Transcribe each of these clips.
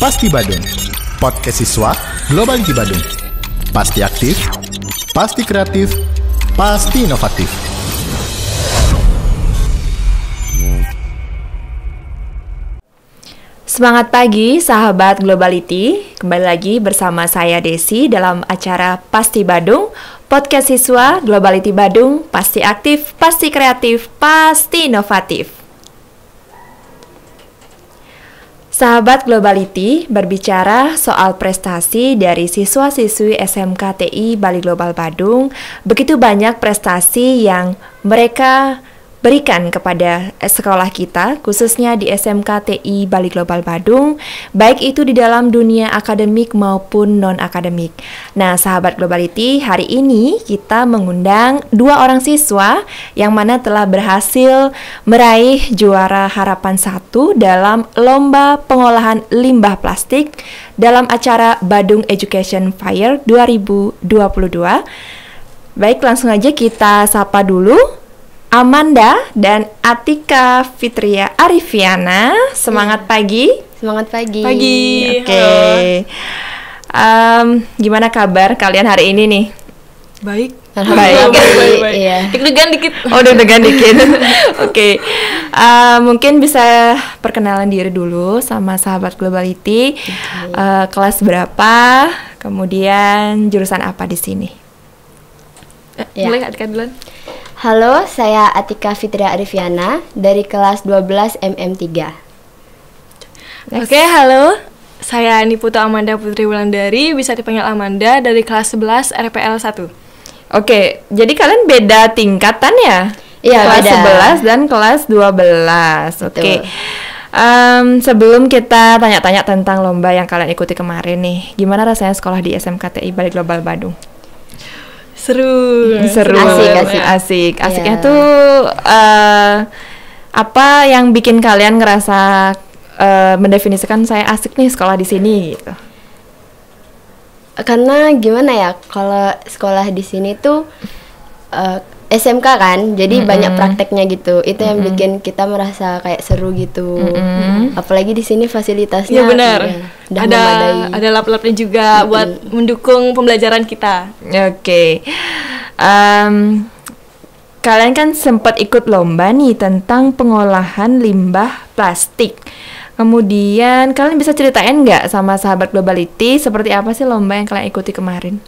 Pasti Badung, podcast siswa Globality Badung. Pasti aktif, pasti kreatif, pasti inovatif. Semangat pagi sahabat Globality, kembali lagi bersama saya Desi dalam acara Pasti Badung, podcast siswa Globality Badung, pasti aktif, pasti kreatif, pasti inovatif. Sahabat Globality, berbicara soal prestasi dari siswa-siswi SMK TI Bali Global Badung, begitu banyak prestasi yang mereka berikan kepada sekolah kita, khususnya di SMK TI Bali Global Badung, baik itu di dalam dunia akademik maupun non-akademik. Nah, sahabat Globality, hari ini kita mengundang 2 orang siswa yang mana telah berhasil meraih juara harapan 1 dalam Lomba Pengolahan Limbah Plastik dalam acara Badung Education Fair 2022. Baik, langsung aja kita sapa dulu Amanda dan Atika Fitria Arifiana. Semangat pagi. Semangat pagi. Oke. Gimana kabar kalian hari ini nih? Baik. Baik. Iya. Deg-degan dikit. Oh, deg-degan dikit. Oke. Mungkin bisa perkenalan diri dulu sama sahabat Globality. Kelas berapa? Kemudian jurusan apa di sini? Boleh Atika duluan? Halo, saya Atika Fitria Arifiana dari kelas 12 MM3. Oke, halo. Saya Niputu Amanda Putri Wulandari, bisa dipanggil Amanda, dari kelas 11 RPL 1. Oke, jadi kalian beda tingkatan ya? Iya, kelas beda. 11 dan kelas 12. Oke. Sebelum kita tanya-tanya tentang lomba yang kalian ikuti kemarin nih, gimana rasanya sekolah di SMK TI Bali Global Badung? Seru. Asik. Asiknya Yeah. tuh apa yang bikin kalian ngerasa mendefinisikan saya asik nih sekolah di sini gitu? Karena gimana ya, kalau sekolah di sini tuh SMK kan, jadi banyak prakteknya gitu. Itu yang bikin kita merasa kayak seru gitu. Apalagi di sini fasilitasnya Iya benar. udah memadai. Ada lap-lapnya juga buat mendukung pembelajaran kita. Oke. Kalian kan sempat ikut lomba nih tentang pengolahan limbah plastik. Kemudian kalian bisa ceritain nggak sama sahabat Globality seperti apa sih lomba yang kalian ikuti kemarin?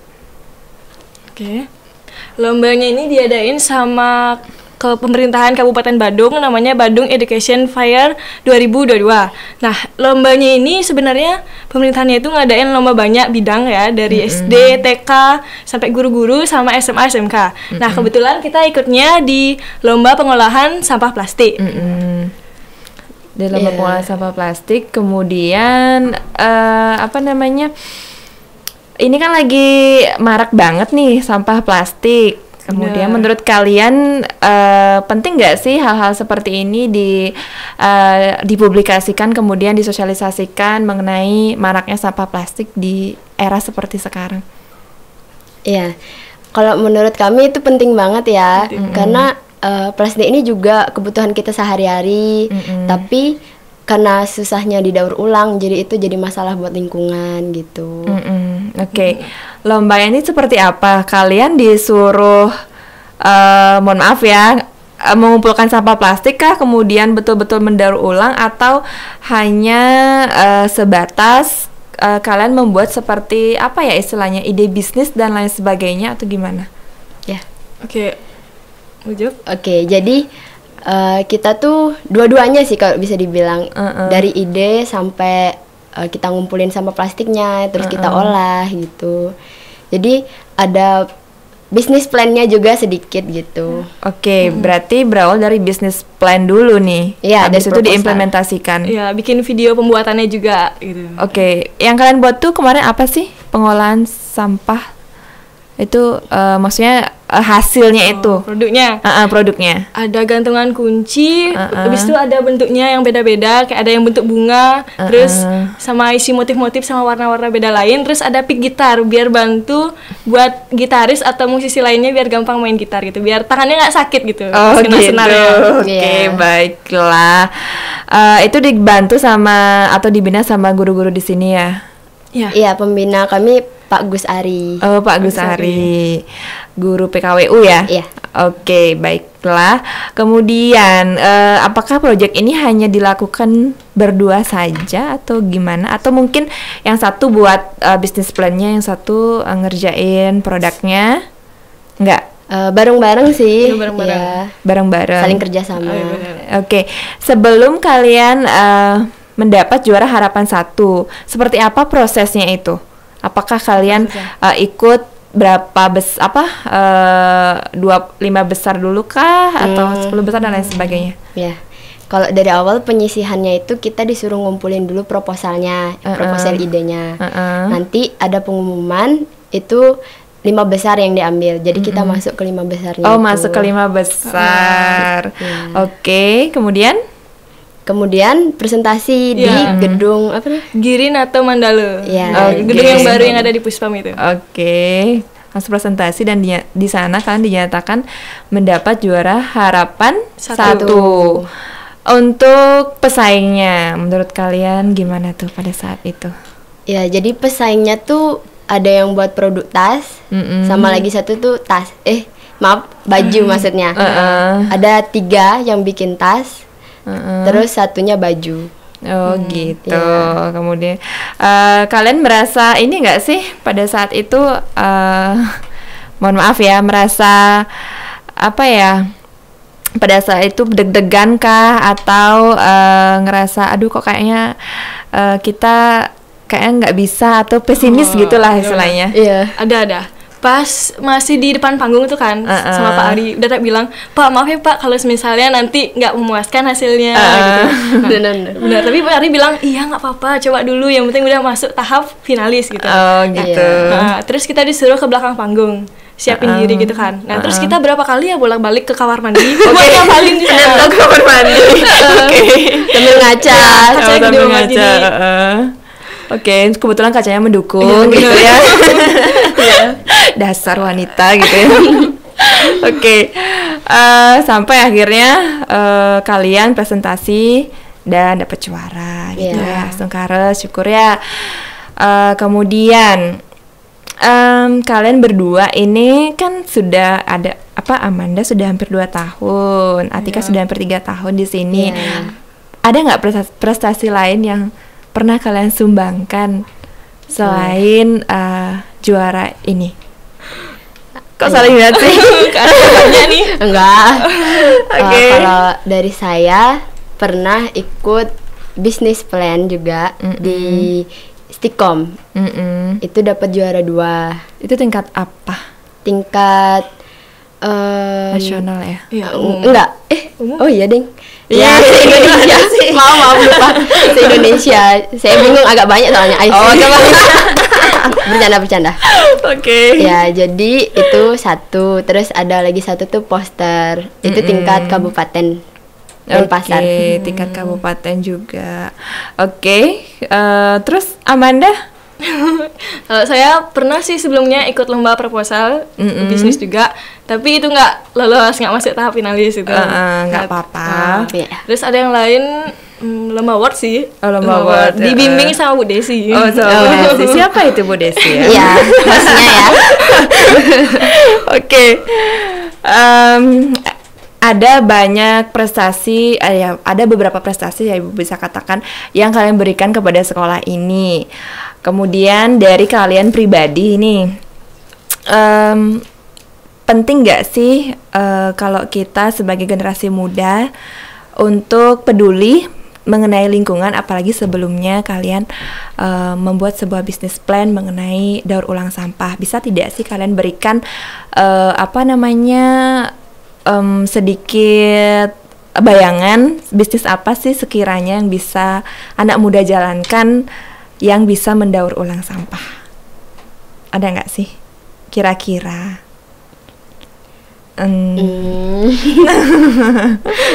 Oke. Lombanya ini diadain sama ke pemerintahan Kabupaten Badung, namanya Badung Education Fair 2022. Nah, lombanya ini sebenarnya pemerintahannya itu ngadain lomba banyak bidang ya, dari SD, TK, sampai guru-guru sama SMA, SMK. Nah, kebetulan kita ikutnya di lomba pengolahan sampah plastik. Di lomba pengolahan sampah plastik, kemudian ini kan lagi marak banget nih sampah plastik. Kemudian menurut kalian penting nggak sih hal-hal seperti ini dipublikasikan kemudian disosialisasikan mengenai maraknya sampah plastik di era seperti sekarang? Iya. Kalau menurut kami itu penting banget ya. Karena plastik ini juga kebutuhan kita sehari-hari. Tapi karena susahnya didaur ulang, jadi itu jadi masalah buat lingkungan gitu. Oke. Lomba ini seperti apa? Kalian disuruh, mohon maaf ya, mengumpulkan sampah plastik kah? Kemudian betul-betul mendaur ulang atau hanya sebatas kalian membuat seperti apa ya istilahnya, ide bisnis dan lain sebagainya atau gimana? Ya. Oke. Ujub? Oke, jadi kita tuh dua-duanya sih kalau bisa dibilang, dari ide sampai kita ngumpulin sampah plastiknya, terus kita olah gitu. Jadi ada bisnis plan-nya juga sedikit gitu. Oke, berarti berawal dari bisnis plan dulu nih. Iya, habis dari itu proposal. diimplementasikan. Ya, bikin video pembuatannya juga gitu. Oke, yang kalian buat tuh kemarin apa sih? Pengolahan sampah itu maksudnya hasilnya itu? Produknya. Produknya. Ada gantungan kunci, habis itu ada bentuknya yang beda-beda, kayak ada yang bentuk bunga, terus sama isi motif-motif sama warna-warna beda lain, terus ada pick gitar biar bantu buat gitaris atau musisi lainnya biar gampang main gitar gitu, biar tangannya nggak sakit gitu. Oh gitu. Senarnya. Oke, baiklah. Itu dibantu sama atau dibina sama guru-guru di sini ya? Iya, pembina kami Pak Gus Ari. Oh, Pak Gus Ari. Guru PKWU ya? Iya. Oke, baiklah. Kemudian, apakah proyek ini hanya dilakukan berdua saja atau gimana? Atau mungkin yang satu buat bisnis plan-nya, yang satu ngerjain produknya? Enggak? Bareng-bareng sih. Bareng-bareng. Ya, Bareng-bareng. saling kerjasama. Oke, sebelum kalian mendapat juara harapan 1, seperti apa prosesnya itu? Apakah kalian ikut berapa 5 besar dulu kah atau 10 besar dan lain sebagainya? Ya. Kalau dari awal penyisihannya itu kita disuruh ngumpulin dulu proposalnya, proposal idenya. Nanti ada pengumuman itu 5 besar yang diambil. Jadi kita masuk ke 5 besarnya. Oh, masuk ke 5 besar. Oke, kemudian presentasi di gedung apa namanya? Girin atau Mandala. Ya, gedung yang baru yang ada di Puspam itu. Oke. Langsung presentasi dan di sana kalian dinyatakan mendapat juara harapan 1. Untuk pesaingnya, menurut kalian gimana tuh pada saat itu? Ya, jadi pesaingnya tuh ada yang buat produk tas, sama lagi satu tuh baju maksudnya. Ada 3 yang bikin tas. Terus satunya baju. Oh gitu. Kemudian kalian merasa ini nggak sih pada saat itu? Mohon maaf ya, merasa apa ya? Pada saat itu deg-degan kah atau ngerasa aduh kok kayaknya kita kayaknya nggak bisa atau pesimis gitulah istilahnya? Iya. Ada. Pas masih di depan panggung tuh kan sama Pak Ari udah tak bilang, Pak maaf ya Pak kalau misalnya nanti nggak memuaskan hasilnya gitu. Benar, tapi Pak Ari bilang iya nggak apa-apa, coba dulu, yang penting udah masuk tahap finalis gitu. Oh gitu. Terus kita disuruh ke belakang panggung siapin diri gitu kan. Nah terus kita berapa kali ya bolak-balik ke kamar mandi buat ngapalin di sana. Ke kamar mandi. Oke. Sambil ngaca. Sambil ngaca. Oke, kebetulan kacanya mendukung gitu ya. Dasar wanita gitu ya. Oke, sampai akhirnya kalian presentasi dan dapat juara gitu ya. Sungkara, syukur ya. Kemudian kalian berdua ini kan sudah ada Amanda sudah hampir 2 tahun, Atika sudah hampir 3 tahun di sini. Ada nggak prestasi lain yang pernah kalian sumbangkan selain juara ini? Kok saling lihat sih? Karena nih. Enggak. Kalau dari saya pernah ikut bisnis plan juga di Stikom. Itu dapat juara 2. Itu tingkat apa? Tingkat nasional ya? Enggak. Oh iya ding. Ya, se-Indonesia. Maaf lupa. Se-Indonesia. Saya bingung, agak banyak soalnya. Bercanda. Oke. Ya, jadi itu 1. Terus ada lagi 1 tuh poster. Itu tingkat kabupaten Denpasar. Oke, tingkat kabupaten juga. Oke. Terus Amanda? Saya pernah sih sebelumnya ikut lomba proposal bisnis juga, tapi itu nggak lolos, nggak masuk tahap finalis itu. Nggak apa-apa. Terus ada yang lain lomba award sih. Lomba award. Dibimbing sama Bu Desi. Bu Desi. Siapa itu Bu Desi ya? Iya, maksudnya ya. Oke. Ada banyak prestasi, ada beberapa prestasi ya Ibu bisa katakan yang kalian berikan kepada sekolah ini. Kemudian dari kalian pribadi ini, penting nggak sih kalau kita sebagai generasi muda untuk peduli mengenai lingkungan, apalagi sebelumnya kalian membuat sebuah bisnis plan mengenai daur ulang sampah. Bisa tidak sih kalian berikan sedikit bayangan bisnis apa sih sekiranya yang bisa anak muda jalankan yang bisa mendaur ulang sampah? Ada nggak sih kira-kira?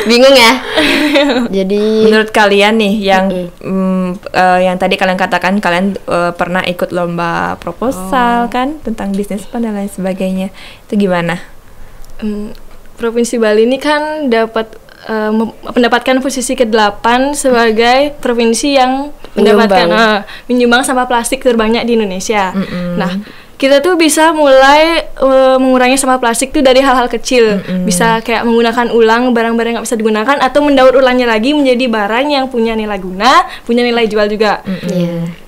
Bingung ya. Jadi menurut kalian nih yang tadi kalian katakan kalian pernah ikut lomba proposal kan tentang bisnis plan dan lain sebagainya. Itu gimana? Provinsi Bali ini kan mendapatkan posisi ke-8 sebagai provinsi yang mendapatkan menyumbang sampah plastik terbanyak di Indonesia. Nah, kita tuh bisa mulai mengurangi sampah plastik tuh dari hal-hal kecil. Bisa kayak menggunakan ulang barang-barang yang nggak bisa digunakan atau mendaur ulangnya lagi menjadi barang yang punya nilai guna, punya nilai jual juga.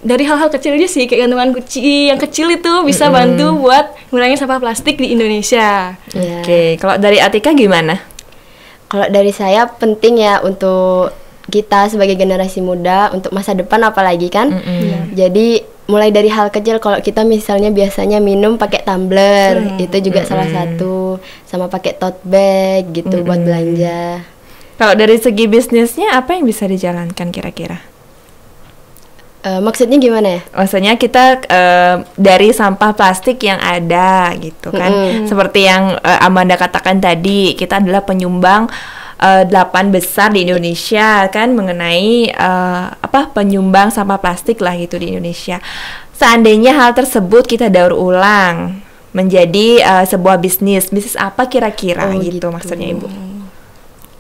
Dari hal-hal kecil aja sih, kayak gantungan kunci yang kecil itu bisa bantu buat mengurangi sampah plastik di Indonesia. Oke, kalau dari Atika gimana? Kalau dari saya penting ya untuk kita sebagai generasi muda untuk masa depan apalagi kan. Jadi mulai dari hal kecil, kalau kita misalnya biasanya minum pakai tumbler, itu juga salah satu, sama pakai tote bag gitu buat belanja. Kalau dari segi bisnisnya apa yang bisa dijalankan kira-kira? Maksudnya gimana ya? Maksudnya kita dari sampah plastik yang ada gitu kan. Seperti yang Amanda katakan tadi, kita adalah penyumbang 8 besar di Indonesia kan mengenai penyumbang sampah plastik lah gitu di Indonesia. Seandainya hal tersebut kita daur ulang menjadi sebuah bisnis apa kira-kira gitu maksudnya Ibu?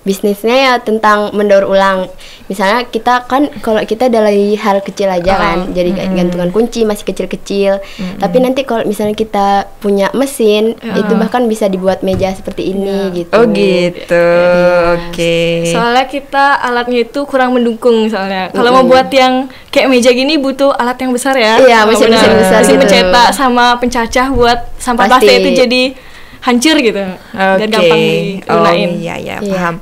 Bisnisnya ya tentang mendaur ulang. Misalnya kita kan kalau kita dari hal kecil aja kan, jadi gantungan kunci masih kecil-kecil. Tapi nanti kalau misalnya kita punya mesin, itu bahkan bisa dibuat meja seperti ini gitu. Oh gitu. Oke. Soalnya kita alatnya itu kurang mendukung misalnya. Kalau mau buat yang kayak meja gini butuh alat yang besar ya. Iya, mesin besar mesin gitu. pencetak sama pencacah buat sampah plastik itu jadi hancur gitu, dan gampang digunain. Iya, paham.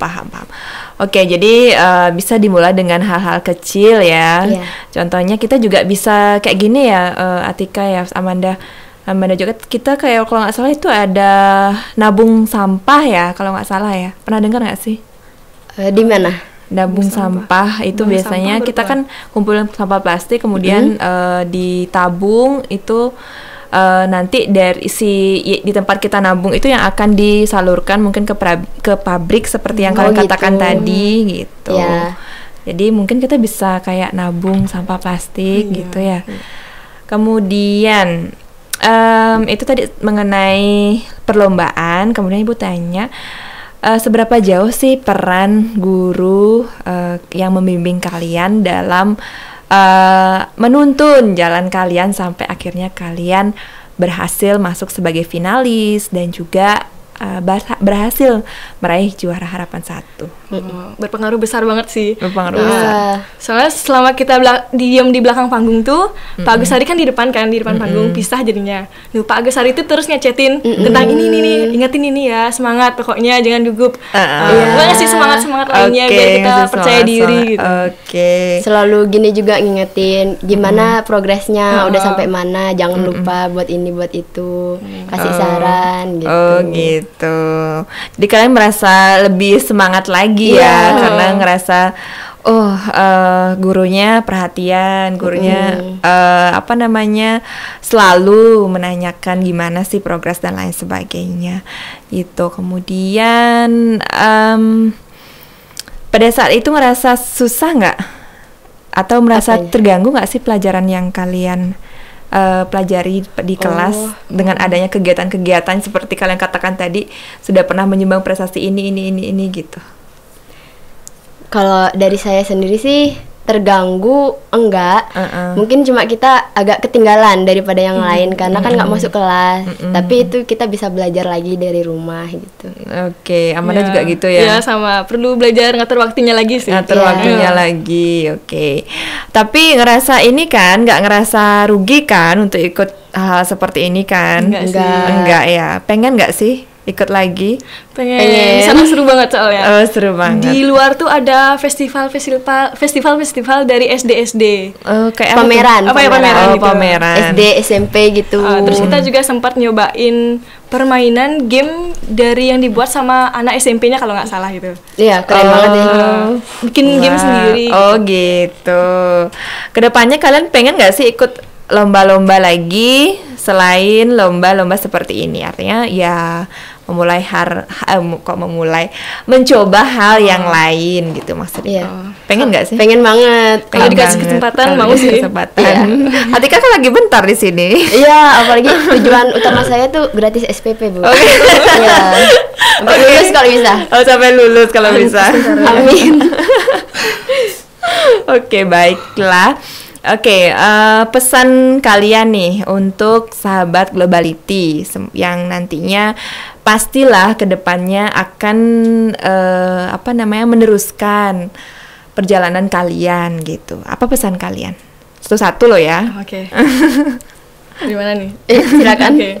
Oke, jadi bisa dimulai dengan hal-hal kecil ya. Contohnya kita juga bisa kayak gini ya, Atika ya, Amanda juga kita kayak kalau nggak salah itu ada nabung sampah ya, kalau nggak salah ya. Pernah dengar nggak sih? Di mana? Nabung sampah itu biasanya kita kan kumpulin sampah plastik kemudian ditabung itu. Nanti dari di tempat kita nabung itu yang akan disalurkan mungkin ke pabrik seperti yang kalian katakan tadi gitu. Jadi mungkin kita bisa kayak nabung sampah plastik gitu ya. Kemudian itu tadi mengenai perlombaan. Kemudian Ibu tanya seberapa jauh sih peran guru yang membimbing kalian dalam menuntun jalan kalian sampai akhirnya kalian berhasil masuk sebagai finalis dan juga berhasil meraih juara harapan 1. Berpengaruh besar banget sih. Berpengaruh besar. Soalnya selama kita diam di belakang panggung tuh, Pak Agus Hari kan di depan panggung, pisah jadinya. Pak Agus Hari itu terus ngecetin tentang ini, ingetin ini ya, semangat pokoknya jangan gugup. Ngasih semangat lainnya biar kita percaya diri gitu. Selalu gini juga ngingetin gimana progresnya, udah sampai mana, jangan lupa buat ini buat itu, kasih saran gitu. Jadi kalian merasa lebih semangat lagi ya karena ngerasa gurunya perhatian, gurunya selalu menanyakan gimana sih progres dan lain sebagainya gitu. Kemudian pada saat itu ngerasa susah nggak atau merasa terganggu nggak sih pelajaran yang kalian pelajari di kelas dengan adanya kegiatan-kegiatan seperti kalian katakan tadi sudah pernah menyumbang prestasi ini gitu? Kalau dari saya sendiri sih terganggu enggak, mungkin cuma kita agak ketinggalan daripada yang lain karena kan nggak masuk kelas, tapi itu kita bisa belajar lagi dari rumah gitu. Oke, Amanda juga gitu ya? Iya sama, perlu belajar ngatur waktunya lagi sih. Waktunya lagi, oke. Tapi ngerasa ini kan, nggak ngerasa rugi kan untuk ikut hal seperti ini kan? Enggak ya, pengen nggak sih ikut lagi? Pengen. Sana seru banget soalnya. Seru banget. Di luar tuh ada festival dari SD. Kayak pameran. Pameran gitu. Pameran. SD, SMP gitu. Terus kita juga sempat nyobain permainan game dari yang dibuat sama anak SMP-nya kalau nggak salah gitu. Iya, keren banget ya. Bikin game sendiri. Gitu. Kedepannya kalian pengen nggak sih ikut lomba-lomba lagi selain lomba-lomba seperti ini. Artinya ya mencoba hal yang lain gitu maksudnya. Pengen nggak sih? Pengen banget. Kalau dikasih kesempatan mau sih. Atika kan lagi bentar di sini. Iya, apalagi tujuan utama saya tuh gratis SPP, Bu. Iya. Sampai lulus kalau bisa. Sampai lulus kalau bisa. Amin. Oke, baiklah. Oke, pesan kalian nih untuk sahabat Globality yang nantinya pastilah kedepannya akan meneruskan perjalanan kalian gitu. Apa pesan kalian? Satu-satu loh ya. Oke. Gimana nih? Silakan.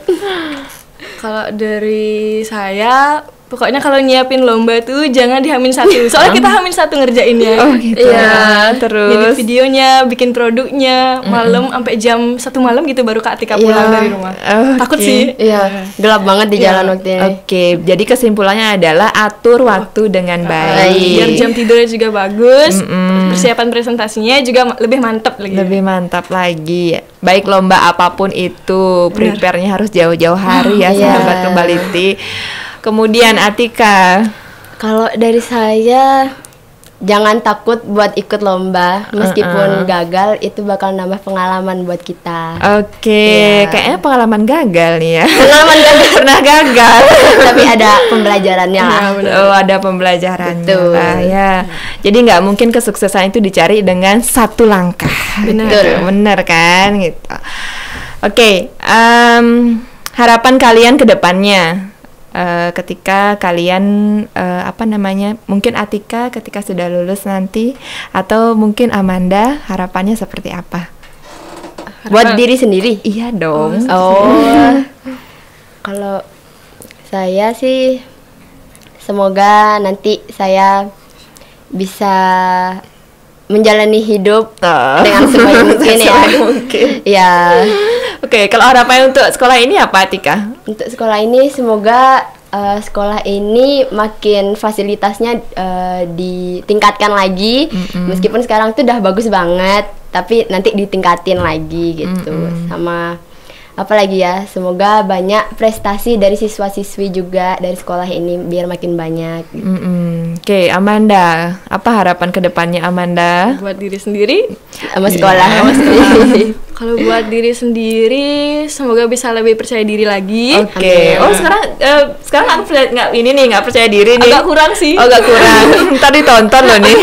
Kalau dari saya, pokoknya kalau nyiapin lomba tuh jangan di H-1. Soalnya kita H-1 ngerjainnya. Oh gitu. Iya. Terus edit videonya, bikin produknya malam sampai jam 1 malam gitu baru Kak Atika pulang dari rumah. Takut sih. Iya, gelap banget di jalan waktu ini. Oke, jadi kesimpulannya adalah atur waktu dengan baik. Biar jam tidurnya juga bagus, persiapan presentasinya juga lebih mantap lagi. Lebih mantap lagi. Baik lomba apapun itu, prepare-nya harus jauh-jauh hari ya sahabat Globality. Kemudian Atika, kalau dari saya jangan takut buat ikut lomba, meskipun gagal itu bakal nambah pengalaman buat kita. Oke, kayaknya pengalaman gagal nih ya. Pengalaman gagal Pernah gagal. tapi ada pembelajarannya lah. Oh, ada pembelajarannya lah ya. Jadi nggak mungkin kesuksesan itu dicari dengan satu langkah. Benar kan gitu. Oke, harapan kalian ke depannya. Ketika kalian mungkin Atika ketika sudah lulus nanti, atau mungkin Amanda, harapannya seperti apa? Buat diri sendiri? Iya dong. Kalau saya sih semoga nanti saya bisa menjalani hidup dengan sebaik mungkin ya. Ya. Oke, kalau harapannya untuk sekolah ini apa, Atika? Untuk sekolah ini semoga sekolah ini makin fasilitasnya ditingkatkan lagi. Meskipun sekarang tuh udah bagus banget, tapi nanti ditingkatin lagi gitu. Sama apa lagi ya, semoga banyak prestasi dari siswa-siswi juga dari sekolah ini biar makin banyak gitu. Oke, Amanda, apa harapan kedepannya Amanda? Buat diri sendiri sama sekolah. Kalau buat diri sendiri, semoga bisa lebih percaya diri lagi. Oke. Oh, sekarang aku nggak percaya diri nih. Agak kurang sih. Agak kurang. Tadi tonton loh nih.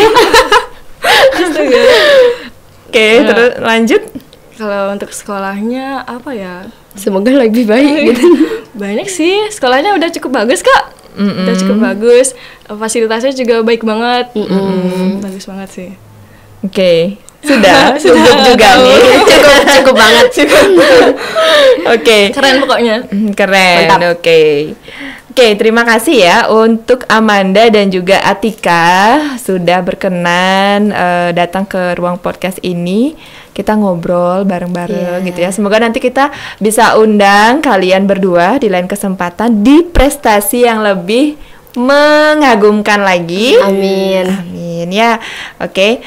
Oke, terus lanjut. Kalau untuk sekolahnya apa ya? Semoga lebih baik gitu. Banyak sih, sekolahnya udah cukup bagus kak. Udah cukup bagus, fasilitasnya juga baik banget. Bagus banget sih. Oke. Sudah cukup juga nih. Cukup banget. Oke. Keren pokoknya. Keren. Oke, terima kasih ya untuk Amanda dan juga Atika sudah berkenan datang ke ruang podcast ini. Kita ngobrol bareng-bareng gitu ya. Semoga nanti kita bisa undang kalian berdua di lain kesempatan di prestasi yang lebih mengagumkan lagi. Amin ya. Oke,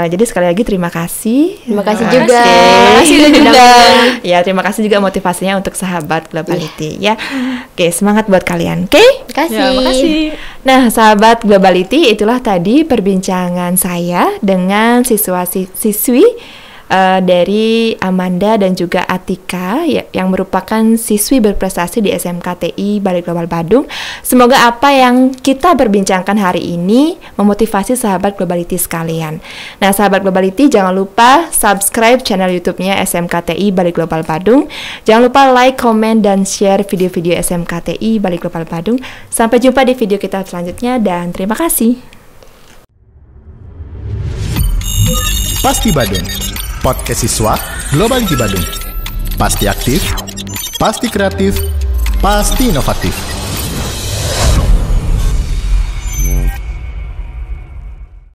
jadi sekali lagi terima kasih. Terima kasih juga. Ya, terima kasih juga motivasinya untuk sahabat Globality ya. Oke, semangat buat kalian. Oke? Makasih. Nah, sahabat Globality, itulah tadi perbincangan saya dengan siswa-siswi dari Amanda dan juga Atika yang merupakan siswi berprestasi di SMKTI Bali Global Badung. Semoga apa yang kita berbincangkan hari ini memotivasi sahabat Globality sekalian. Nah, sahabat Globality, jangan lupa subscribe channel YouTube-nya SMKTI Bali Global Badung. Jangan lupa like, comment, dan share video-video SMKTI Bali Global Badung. Sampai jumpa di video kita selanjutnya dan terima kasih. Pasti Badung, podcast siswa Globality Badung. Pasti aktif, pasti kreatif, pasti inovatif.